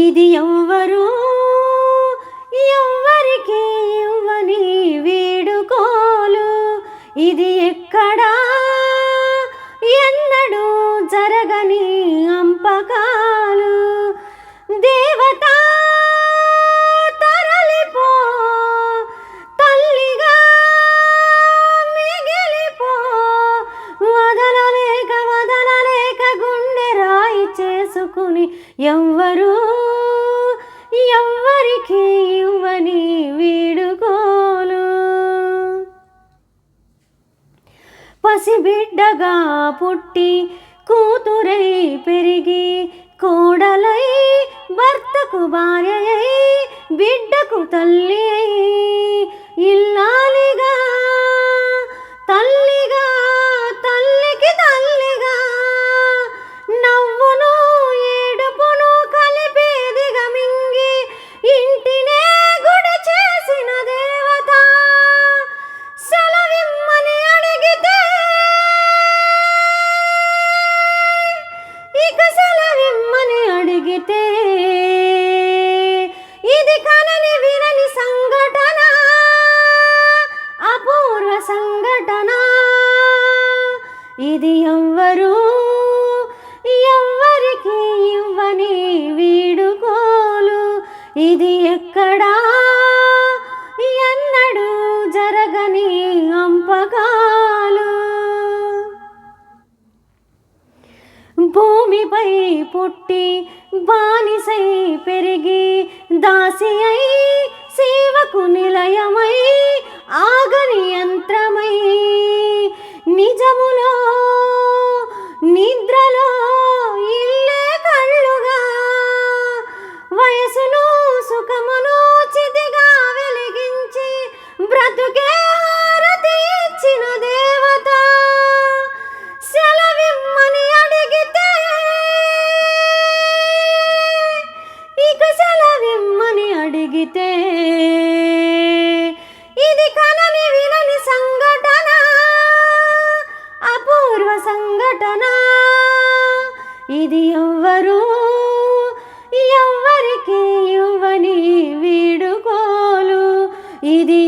ఇది ఎవ్వరు ఎవ్వరికి ఇవ్వని వీడుకోలు, ఇది ఎక్కడా ఎన్నడూ జరగని అంపకాలు. దేవత తరలిపో, తల్లిగా మిగిలిపో, వదలలేక వదలలేక గుండె రాయి చేసుకుని ఎవ్వరు ఎవ్వరికి ఇవ్వని వీడుకోలు. పసిబిడ్డగా పుట్టి కూతురై పెరిగి కోడలై భర్తకు భార్యయై బిడ్డకు తల్లి అయి ఇల్లాలిగా తల్లిగా తల్లికి తల్లిగా నవ్వును ఏడుపును కలిపేదిగా మింగి ఇంటినే గుడి చేసిన దేవత. సెలవిమ్మని అడిగితే ఇక సెలవిమ్మని అడిగితే ఇది కనని వినని సంఘటన, అపూర్వ సంఘటన. ఇది ఎవ్వరు ఎవ్వరికి ఇవ్వని వీడుకోలు, ఇది ఎక్కడా ఎన్నడూ జరగని అంపకాలు. భూమిపై పుట్టి బానిసై పెరిగి దాసి అయి సేవకు నిలయమై ఆగని యంత్రమై నిజములో నిద్రలో ఇల్లే కళ్ళుగా వయసును సుఖమును చితిగా వెలిగించి బ్రతుకే హారతి ఇచ్చిన దేవత. సెలవిమ్మని అడిగితే ఇక సెలవిమ్మని అడిగితే ఇది కనని వినని సంఘటన, అపూర్వ సంఘటన. ఇది ఎవ్వరు ఎవ్వరికి ఇవ్వని వీడుకోలు, ఇది